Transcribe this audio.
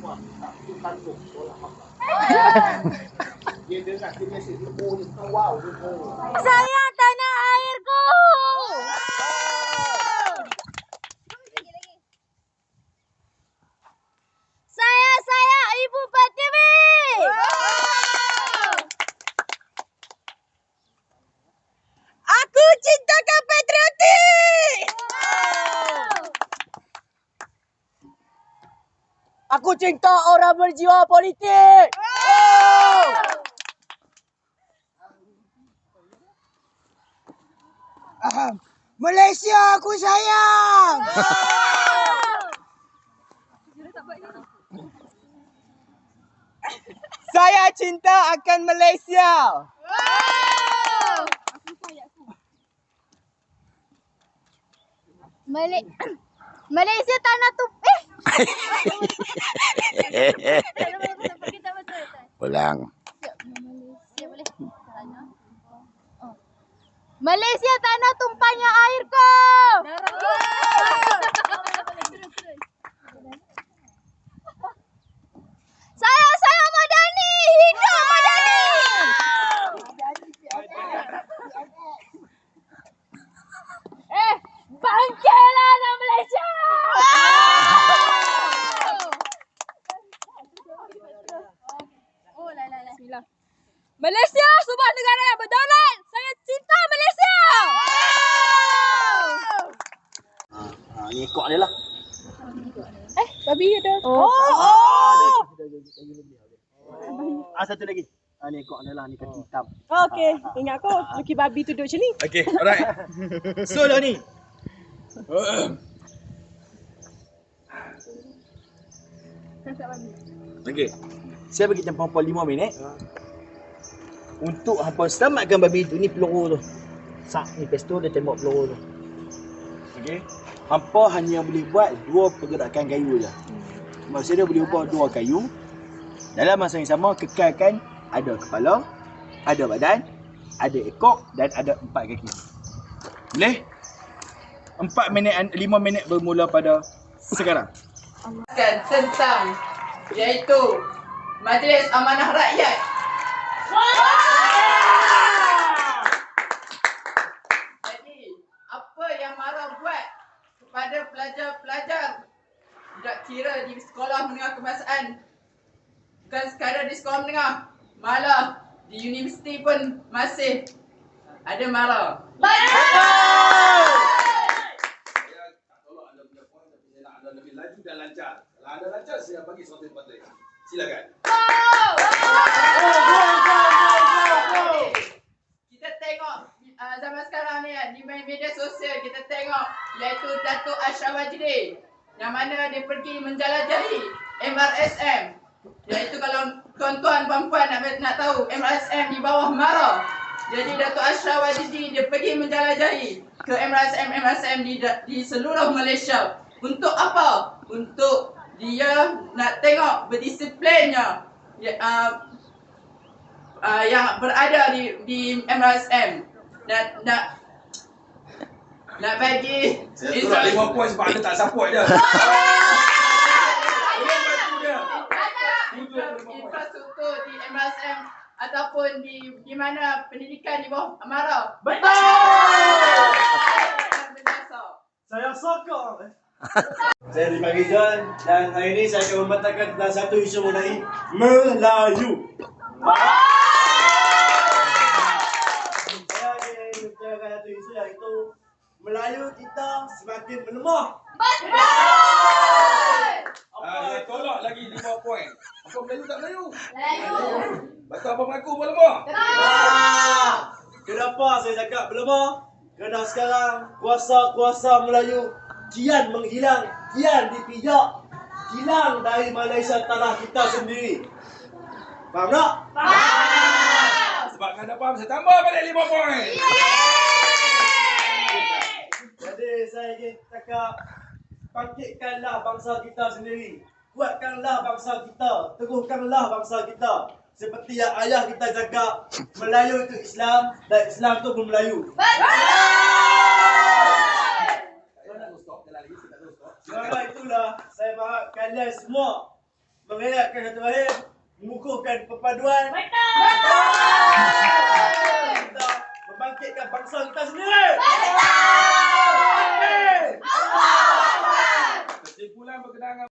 rumah tak perlu tanggung sekolah apa. Dia dengar dia biasa dia dia wow dia. Saya tanah airku. Saya Ibu Pertiwi. Aku cintakan patriotik. Aku cinta orang berjiwa politik. Malaysia aku sayang. Saya cinta akan Malaysia. Malaysia tanah tu Ulang. Malaysia tanah tumpahnya airku. Saya Madani, hidup Madani. Bangkitlah anak Malaysia. Bismillah. Malaysia sebuah negara yang berdaulat. Saya cinta Malaysia. Ni ekor dia lah. Babi ada. Satu lagi. Ni ekor dia lah, ni kaki hitam. Okey, ingat kau laki babi tu duduk macam ni. Okay, alright. So lah ni. Okay. Saya bagi tempoh 5 minit. Untuk hampa selamatkan babi tu. Ni peluru tu. Sak ni pistol dia tembak peluru tu. Okay. Hampa hanya boleh buat 2 pergerakan kayu je. Maksud dia boleh ubah 2 kayu. Dalam masa yang sama kekalkan ada kepala, ada badan, ada ekor dan ada 4 kaki. Boleh? 4 minit, 5 minit bermula pada sekarang. Tentang iaitu Majlis Amanah Rakyat. Jadi, apa yang Mara buat kepada pelajar-pelajar, tidak kira di sekolah menengah kebangsaan, bukan sekadar di sekolah menengah, malah di universiti pun masih ada Mara. Lebih laju dan lancar. Kalau anda lancar, saya bagi 100 baterai. Silakan. Kita tengok zaman sekarang ni kan, di media sosial kita tengok iaitu Datuk Ashraf Wajdi yang mana dia pergi menjelajahi MRSM. Iaitu kalau tuan-tuan puan-puan nak tahu MRSM di bawah Mara. Jadi Datuk Ashraf Wajdi dia pergi menjelajahi ke MRSM di seluruh Malaysia. Untuk apa? Untuk dia nak tengok berdisiplinnya yang berada di MRSM. Nak bagi Saya turut 5 poin sebab anda tak support dia. Infrastruktur di MRSM ataupun di mana pendidikan di bawah Mara. Betul! Saya sokong. Saya Rizman Rizal dan hari ini saya akan membantahkan tentang satu isu mengenai Melayu. Saya ingin membicarakan satu isu iaitu Melayu kita semakin melemah. Dia tolak lagi 5 poin. Apa Melayu tak Melayu? Betul apa mengaku pun lemah? Kenapa saya cakap melemah? Kerana sekarang kuasa-kuasa Melayu kian menghilang, kian dipijak, hilang dari Malaysia tanah kita sendiri. Faham tak? Sebab anda faham, saya tambah balik 5 poin. Jadi saya ingin cakap, bangkitkanlah bangsa kita sendiri. Kuatkanlah bangsa kita, teguhkanlah bangsa kita. Seperti yang ayah kita cakap, Melayu itu Islam dan Islam itu pun Melayu. Maka itulah saya harap kalian semua mengeratkan satu rahim, mengukuhkan perpaduan. Kita membangkitkan bangsa kita sendiri. Kesimpulan berkenaan